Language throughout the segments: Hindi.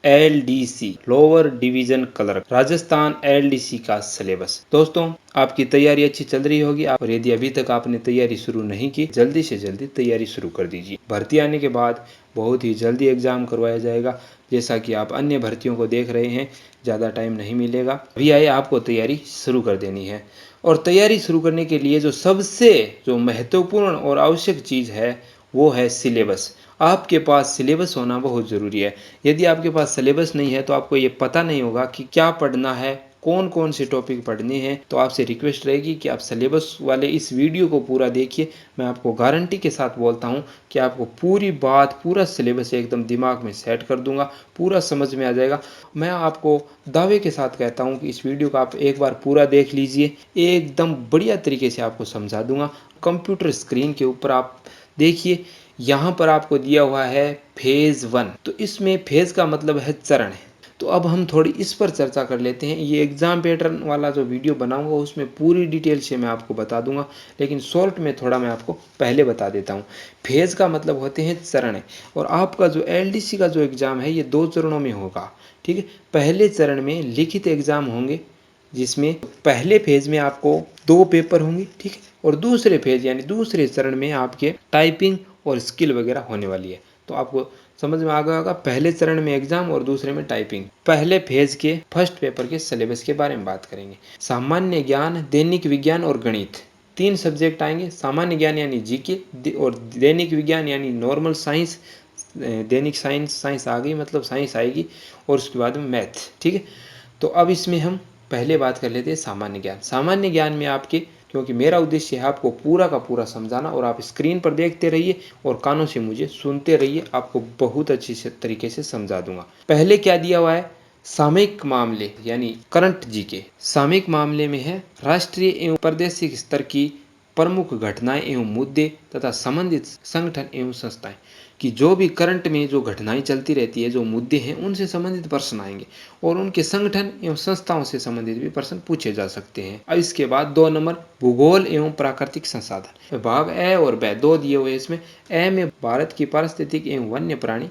LDC lower division clerk Rajasthan LDC का सिलेबस। दोस्तों आपकी तैयारी अच्छी चल रही होगी और यदि अभी तक आपने तैयारी शुरू नहीं की जल्दी से जल्दी तैयारी शुरू कर दीजिए। भर्ती आने के बाद बहुत ही जल्दी एग्जाम करवाया जाएगा। जैसा कि आप अन्य भर्तियों को देख रहे हैं, ज़्यादा टाइम नहीं मिलेगा। अभी आए आपको तैयारी शुरू कर देनी है। और तैयारी शुरू करने के लिए जो महत्वपूर्ण और आवश्यक चीज़ है वो है सिलेबस। आपके पास सिलेबस होना बहुत ज़रूरी है। यदि आपके पास सिलेबस नहीं है तो आपको ये पता नहीं होगा कि क्या पढ़ना है, कौन कौन से टॉपिक पढ़ने हैं। तो आपसे रिक्वेस्ट रहेगी कि आप सिलेबस वाले इस वीडियो को पूरा देखिए। मैं आपको गारंटी के साथ बोलता हूँ कि आपको पूरी बात, पूरा सिलेबस एकदम दिमाग में सेट कर दूंगा, पूरा समझ में आ जाएगा। मैं आपको दावे के साथ कहता हूँ कि इस वीडियो को आप एक बार पूरा देख लीजिए, एकदम बढ़िया तरीके से आपको समझा दूंगा। कंप्यूटर स्क्रीन के ऊपर आप देखिए, यहाँ पर आपको दिया हुआ है फेज 1। तो इसमें फेज का मतलब है चरण है। तो अब हम थोड़ी इस पर चर्चा कर लेते हैं। ये एग्जाम पैटर्न वाला जो वीडियो बनाऊंगा उसमें पूरी डिटेल से मैं आपको बता दूंगा, लेकिन शॉर्ट में थोड़ा मैं आपको पहले बता देता हूँ। फेज का मतलब होते हैं चरण। और आपका जो LDC का जो एग्ज़ाम है ये 2 चरणों में होगा, ठीक है। पहले चरण में लिखित एग्ज़ाम होंगे, जिसमें पहले फेज में आपको 2 पेपर होंगे, ठीक है। और दूसरे फेज यानी दूसरे चरण में आपके टाइपिंग और स्किल वगैरह होने वाली है। तो आपको समझ में आ गया होगा, पहले चरण में एग्जाम और दूसरे में टाइपिंग। पहले फेज के फर्स्ट पेपर के सिलेबस के बारे में बात करेंगे। सामान्य ज्ञान, दैनिक विज्ञान और गणित, 3 सब्जेक्ट आएंगे। सामान्य ज्ञान यानी जीके और दैनिक विज्ञान यानी नॉर्मल साइंस। दैनिक साइंस आ गई, मतलब साइंस आएगी, और उसके बाद में मैथ, ठीक है। तो अब इसमें हम पहले बात कर लेते हैं सामान्य ज्ञान। सामान्य ज्ञान में आपके, क्योंकि मेरा उद्देश्य है आपको पूरा का पूरा समझाना, और आप स्क्रीन पर देखते रहिए और कानों से मुझे सुनते रहिए, आपको बहुत अच्छी तरीके से समझा दूंगा। पहले क्या दिया हुआ है, सामयिक मामले यानी करंट जीके। सामयिक मामले में है राष्ट्रीय एवं प्रादेशिक स्तर की प्रमुख घटनाएं एवं मुद्दे तथा संबंधित संगठन एवं संस्थाएं, कि जो भी करंट में जो घटनाएं चलती रहती है, जो मुद्दे हैं, उनसे संबंधित प्रश्न आएंगे और उनके संगठन एवं संस्थाओं से संबंधित भी प्रश्न पूछे जा सकते हैं। अब इसके बाद 2 नंबर भूगोल एवं प्राकृतिक संसाधन। भाग ए और ब 2 दिए हुए। इसमें ए में भारत की पारिस्थितिक एवं वन्य प्राणी,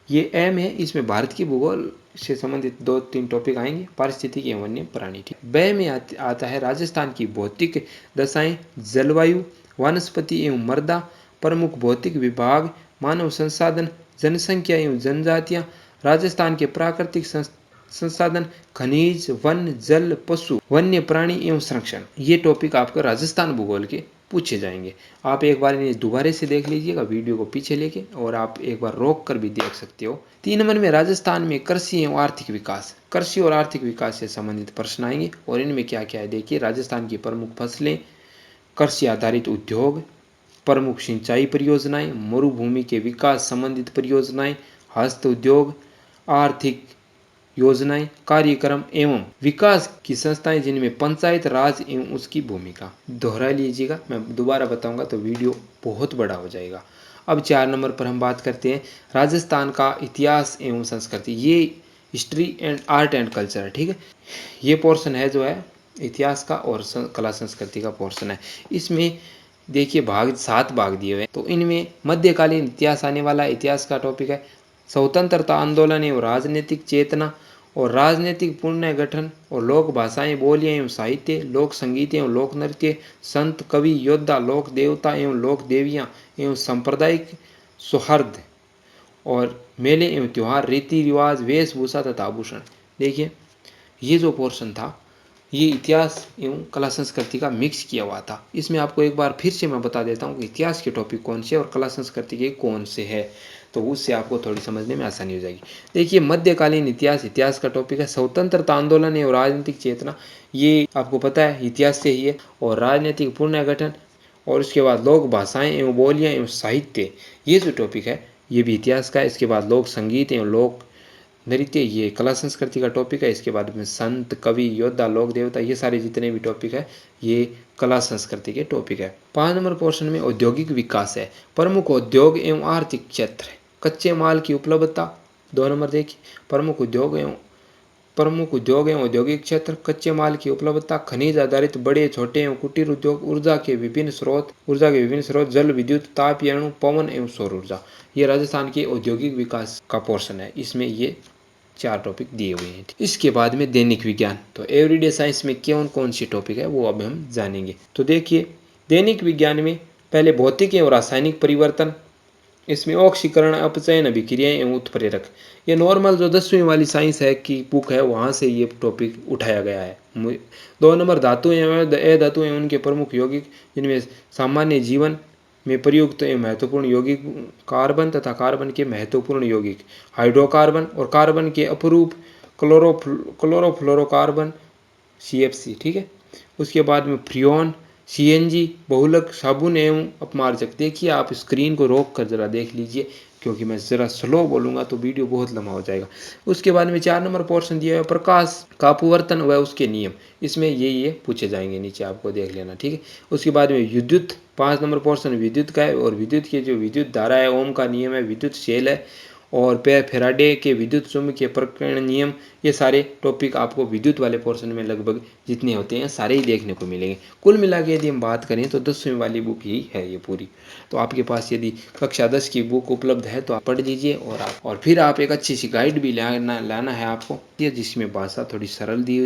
ये एम है, इसमें भारत की भूगोल से संबंधित 2-3 टॉपिक आएंगे, पारिस्थितिक एवं वन्य प्राणी, ठीक। ब में आता है राजस्थान की भौतिक दशाएं, जलवायु, वनस्पति एवं मृदा, प्रमुख भौतिक विभाग, मानव संसाधन, जनसंख्या एवं जनजातियां, राजस्थान के प्राकृतिक संसाधन, खनिज, वन, जल, पशु, वन्य प्राणी एवं संरक्षण। ये टॉपिक आपको राजस्थान भूगोल के पूछे जाएंगे। आप एक बार इन्हें दोबारा से देख लीजिएगा वीडियो को पीछे लेके, और आप एक बार रोक कर भी देख सकते हो। 3 नंबर में राजस्थान में कृषि एवं आर्थिक विकास। कृषि और आर्थिक विकास से संबंधित प्रश्न आएंगे, और इनमें क्या क्या है देखिए। राजस्थान की प्रमुख फसलें, कृषि आधारित उद्योग, प्रमुख सिंचाई परियोजनाएं, मरुभूमि के विकास संबंधित परियोजनाएं, हस्त उद्योग, आर्थिक योजनाएं, कार्यक्रम एवं विकास की संस्थाएं जिनमें पंचायत राज एवं उसकी भूमिका। दोहरा लीजिएगा, मैं दोबारा बताऊंगा तो वीडियो बहुत बड़ा हो जाएगा। अब 4 नंबर पर हम बात करते हैं राजस्थान का इतिहास एवं संस्कृति। ये history and art and culture है, ठीक है। ये पोर्शन है जो है इतिहास का और कला संस्कृति का पोर्शन है। इसमें देखिए 7 भाग दिए हुए, तो इनमें मध्यकालीन इतिहास आने वाला। इतिहास का टॉपिक है स्वतंत्रता आंदोलन एवं राजनीतिक चेतना और राजनीतिक पुनर्गठन और लोक भाषाएं, बोलियां एवं साहित्य, लोक संगीत एवं लोक नृत्य, संत, कवि, योद्धा, लोक देवता एवं लोक देवियां एवं सांप्रदायिक सौहार्द और मेले एवं त्योहार, रीति रिवाज, वेशभूषा तथा आभूषण। देखिए ये जो पोर्शन था ये इतिहास एवं कला संस्कृति का मिक्स किया हुआ था। इसमें आपको एक बार फिर से मैं बता देता हूँ कि इतिहास के टॉपिक कौन से और कला संस्कृति के कौन से है, तो उससे आपको थोड़ी समझने में आसानी हो जाएगी। देखिए मध्यकालीन इतिहास का टॉपिक है स्वतंत्रता आंदोलन एवं राजनीतिक चेतना। ये आपको पता है इतिहास से ही है। और राजनीतिक पुनर्गठन, और उसके बाद लोक भाषाएं एवं बोलियां एवं साहित्य, ये जो टॉपिक है ये भी इतिहास का है। इसके बाद लोक संगीत एवं लोक नृत्य, ये कला संस्कृति का टॉपिक है। इसके बाद में संत, कवि, योद्धा, लोक देवता, ये सारे जितने भी टॉपिक है ये कला संस्कृति के टॉपिक है। 5 नंबर पोर्शन में औद्योगिक विकास है। प्रमुख उद्योग एवं आर्थिक क्षेत्र, कच्चे माल की उपलब्धता। 2 नंबर देखिए, प्रमुख उद्योग एवं औद्योगिक क्षेत्र, कच्चे माल की उपलब्धता, खनिज आधारित बड़े, छोटे एवं कुटीर उद्योग, ऊर्जा के विभिन्न स्रोत, जल, विद्युत, ताप, अणु, पवन एवं सौर ऊर्जा। ये राजस्थान के औद्योगिक विकास का पोर्शन है। इसमें ये 4 टॉपिक दिए हुए हैं। इसके बाद में दैनिक विज्ञान, तो एवरीडे साइंस में कौन कौन सी टॉपिक है वो अब हम जानेंगे। तो देखिए दैनिक विज्ञान में पहले भौतिक एवं रासायनिक परिवर्तन, इसमें ऑक्सीकरण, अपचयन, अभिक्रियाएं एवं उत्प्रेरक। ये नॉर्मल जो 10वीं वाली साइंस है की बुक है वहाँ से ये टॉपिक उठाया गया है। 2 नंबर धातु एवं अधातु एवं उनके प्रमुख यौगिक, जिनमें सामान्य जीवन में प्रयुक्त एवं महत्वपूर्ण यौगिक कार्बन तथा कार्बन के महत्वपूर्ण यौगिक हाइड्रोकार्बन और कार्बन के अपरूप क्लोरोफ्लोरोकार्बन CFC, ठीक है। उसके बाद में फ्रियोन, CNG, बहुलक, साबुन एवं अपमार्जक। देखिए आप स्क्रीन को रोक कर जरा देख लीजिए क्योंकि मैं ज़रा स्लो बोलूँगा तो वीडियो बहुत लंबा हो जाएगा। उसके बाद में 4 नंबर पोर्शन दिया है प्रकाश का अपवर्तन व उसके नियम, इसमें ये पूछे जाएंगे, नीचे आपको देख लेना, ठीक है। उसके बाद में विद्युत, 5 नंबर पोर्शन विद्युत का है और विद्युत के जो विद्युत धारा है, ओम का नियम है, विद्युत सेल है और फेराडे के विद्युत चुम्बकीय प्रकरण नियम। ये सारे टॉपिक आपको विद्युत वाले पोर्शन में लगभग जितने होते हैं सारे ही देखने को मिलेंगे। कुल मिला के यदि हम बात करें तो 10वीं वाली बुक ही है ये पूरी। तो आपके पास यदि कक्षा 10 की बुक उपलब्ध है तो आप पढ़ लीजिए और फिर आप एक अच्छी सी गाइड भी लाना है आपको, जिसमें भाषा थोड़ी सरल दी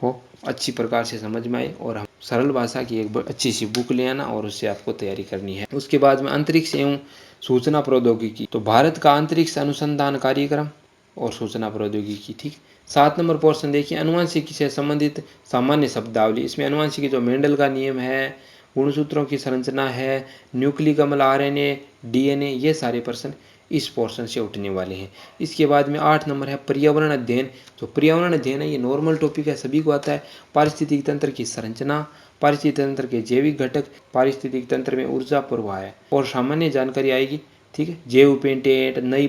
हो, अच्छी प्रकार से समझ में आए और हम सरल भाषा की एक अच्छी सी बुक ले आना और उससे आपको तैयारी करनी है। उसके बाद में अंतरिक्ष एवं सूचना प्रौद्योगिकी, तो भारत का अंतरिक्ष अनुसंधान कार्यक्रम और सूचना प्रौद्योगिकी, ठीक। 7 नंबर पोर्शन देखिए अनुवांशिकी से संबंधित सामान्य शब्दावली, इसमें अनुवांशिकी जो मेंडल का नियम है, गुणसूत्रों की संरचना है, न्यूक्लिक अम्ल, RNA, DNA, ये सारे प्रश्न इस पोर्शन से उठने वाले हैं। इसके बाद में 8 नंबर है पर्यावरण अध्ययन। जो पर्यावरण अध्ययन है ये नॉर्मल टॉपिक है, सभी को आता है। पारिस्थितिक तंत्र की संरचना, पारिस्थितिक तंत्र के जैविक घटक, पारिस्थितिक तंत्र में ऊर्जा प्रवाह है और सामान्य जानकारी आएगी, ठीक है। जैव पेटेंट, नई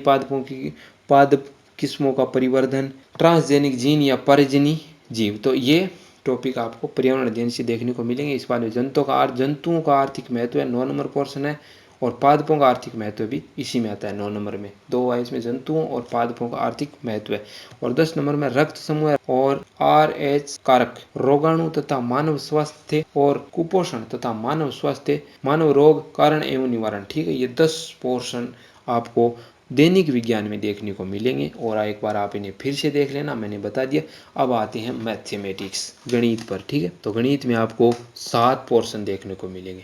पादप किस्मों का परिवर्धन, ट्रांसजेनिक जीन या परजनी जीव, तो ये टॉपिक आपको पर्यावरण अध्ययन से देखने को मिलेंगे। इस बार में जंतुओं का आर्थिक महत्व है, 9 नंबर पोर्शन है और पादपों का आर्थिक महत्व भी इसी में आता है। 9 नंबर में 2 है, इसमें जंतुओं और पादपों का आर्थिक महत्व है। और 10 नंबर में रक्त समूह और RH कारक, रोगाणु तथा मानव स्वास्थ्य और कुपोषण तथा मानव स्वास्थ्य, मानव रोग कारण एवं निवारण, ठीक है। ये 10 पोर्शन आपको दैनिक विज्ञान में देखने को मिलेंगे और एक बार आप इन्हें फिर से देख लेना, मैंने बता दिया। अब आते हैं मैथमेटिक्स, गणित पर, ठीक है। तो गणित में आपको 7 पोर्शन देखने को मिलेंगे।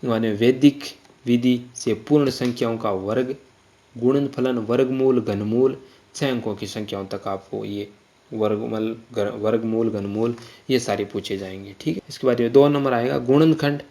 इन्होंने वैदिक विधि से पूर्ण संख्याओं का वर्ग, गुणनफलन, वर्गमूल, घनमूल, 6 अंकों की संख्याओं तक आपको ये वर्गमूल, घनमूल ये सारे पूछे जाएंगे, ठीक है। इसके बाद में 2 नंबर आएगा गुणनखंड,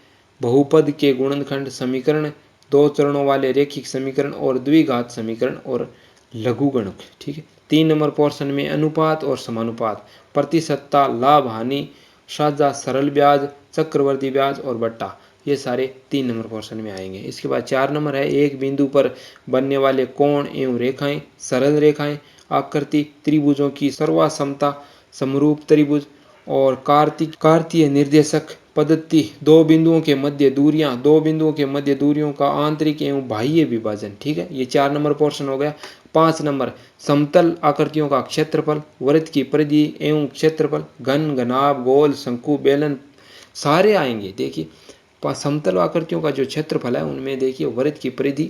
बहुपद के गुणनखंड, समीकरण, 2 चरणों वाले रैखिक समीकरण और द्विघात समीकरण और लघुगणक, ठीक है। 3 नंबर पोर्शन में अनुपात और समानुपात, प्रतिशतता, लाभ हानि, साझा, सरल ब्याज, चक्रवर्ती ब्याज और बट्टा, ये सारे 3 नंबर पोर्शन में आएंगे। इसके बाद 4 नंबर है एक बिंदु पर बनने वाले कोण एवं रेखाएं, सरल रेखाएं, आकृति, त्रिभुजों की सर्वासमता, समरूप त्रिभुज और कार्तीय निर्देशक पद्धति, 2 बिंदुओं के मध्य दूरियां, 2 बिंदुओं के मध्य दूरियों का आंतरिक एवं बाह्य विभाजन, ठीक है। ये 4 नंबर पोर्शन हो गया। 5 नंबर समतल आकृतियों का क्षेत्रफल, वृत्त की परिधि एवं क्षेत्रफल, घन, घनाभ, गोल, शंकु, बेलन सारे आएंगे। देखिए समतल आकृतियों का जो क्षेत्रफल है उनमें देखिए वृत्त की परिधि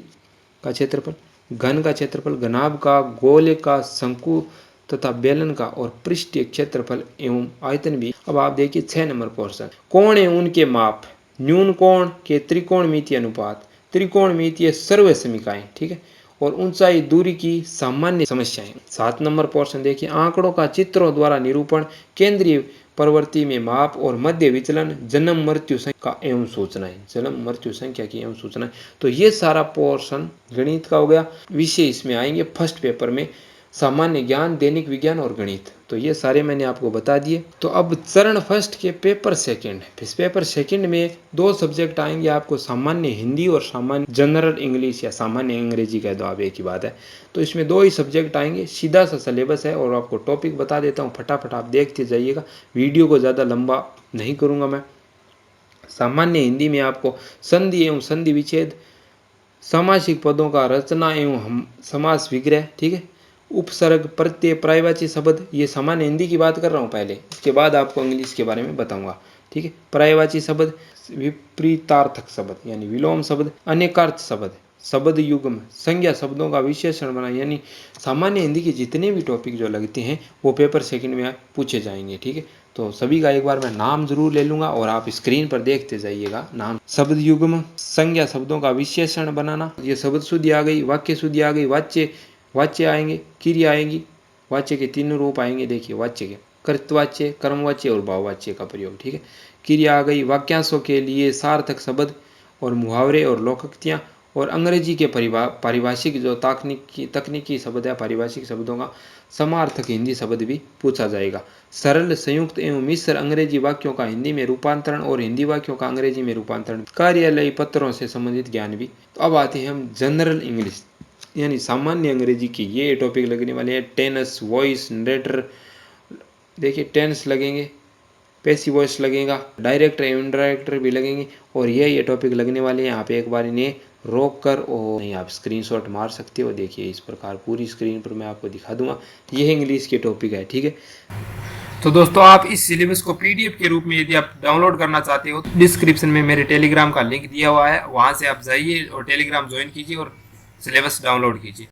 का क्षेत्रफल, घन का क्षेत्रफल, घनाभ का, गोले का, शंकु तथा बेलन का और पृष्ठीय क्षेत्रफल एवं आयतन भी। अब आप देखिए 6 नंबर पोर्शन, कोण एवं उनके माप, न्यून कोण के त्रिकोणमितीय अनुपात, त्रिकोणमितीय सर्व समीकरण, ठीक है, और ऊंचाई दूरी की सामान्य समस्याएं। 7 नंबर पोर्शन देखिए आंकड़ों का चित्रों द्वारा निरूपण, केंद्रीय प्रवृत्ति में माप और मध्य विचलन, जन्म मृत्यु संख्या एवं सूचनाएं, जन्म मृत्यु संख्या की एवं सूचनाएं। तो ये सारा पोर्शन गणित का हो गया। विषय इसमें आएंगे फर्स्ट पेपर में सामान्य ज्ञान, दैनिक विज्ञान और गणित, तो ये सारे मैंने आपको बता दिए। तो अब चरण फर्स्ट के पेपर सेकंड, इस पेपर सेकंड में 2 सब्जेक्ट आएंगे आपको, सामान्य हिंदी और सामान्य जनरल इंग्लिश या सामान्य अंग्रेजी कह दो आप, एक ही बात है। तो इसमें 2 ही सब्जेक्ट आएंगे, सीधा सा सिलेबस है और आपको टॉपिक बता देता हूँ, फटाफट आप देखते जाइएगा, वीडियो को ज़्यादा लंबा नहीं करूँगा मैं। सामान्य हिंदी में आपको संधि एवं संधि विच्छेद, सामासिक पदों का रचना एवं समास विग्रह, ठीक है, उपसर्ग, प्रत्यय, पर्यायवाची शब्द, ये सामान्य हिंदी की बात कर रहा हूँ पहले, इसके बाद आपको इंग्लिश के बारे में बताऊंगा, ठीक है। पर्यायवाची शब्द, विपरीतार्थक शब्द यानी विलोम शब्द, अनेकार्थ शब्द, शब्द युग्म, संज्ञा शब्दों का विशेषण बनाना, यानी सामान्य हिंदी के जितने भी टॉपिक जो लगते हैं वो पेपर सेकंड में पूछे जाएंगे। ठीक है, तो सभी का एक बार मैं नाम जरूर ले लूँगा और आप स्क्रीन पर देखते जाइएगा। नाम, शब्द युग्म, संज्ञा शब्दों का विशेषण बनाना, ये शब्द शुद्धि आ गई, वाक्य शुद्धि आ गई, वाच्य आएंगे, क्रिया आएंगी, वाच्य के तीन रूप आएंगे। देखिए वाच्य के कर्तवाच्य, कर्मवाच्य और भाववाच्य का प्रयोग। ठीक है, क्रिया आ गई, वाक्यांशों के लिए सार्थक शब्द और मुहावरे और लोकोक्तियाँ, और अंग्रेजी के पारिभाषिक जो तकनीकी शब्द है, पारिभाषिक शब्दों का समार्थक हिंदी शब्द भी पूछा जाएगा। सरल, संयुक्त एवं मिश्र अंग्रेजी वाक्यों का हिंदी में रूपांतरण और हिंदी वाक्यों का अंग्रेजी में रूपांतरण, कार्यालयी पत्रों से संबंधित ज्ञान भी। तो अब आते हैं हम जनरल इंग्लिश, यानी सामान्य अंग्रेजी की ये टॉपिक लगने वाले हैं। टेनस, वॉइस, नरेटर, देखिए टेंस लगेंगे, पैसिव वॉइस लगेगा, डायरेक्टर एवं इनडायरेक्टर भी लगेंगे, और ये टॉपिक लगने वाले हैं। आप एक बार इन्हें रोक कर और नहीं आप स्क्रीनशॉट मार सकते हो। देखिए इस प्रकार पूरी स्क्रीन पर मैं आपको दिखा दूंगा, ये इंग्लिश के टॉपिक है। ठीक है, तो दोस्तों आप इस सिलेबस को पीडीएफ के रूप में यदि आप डाउनलोड करना चाहते हो तो डिस्क्रिप्शन में मेरे टेलीग्राम का लिंक दिया हुआ है, वहां से आप जाइए और टेलीग्राम ज्वाइन कीजिए और सिलेबस डाउनलोड कीजिए।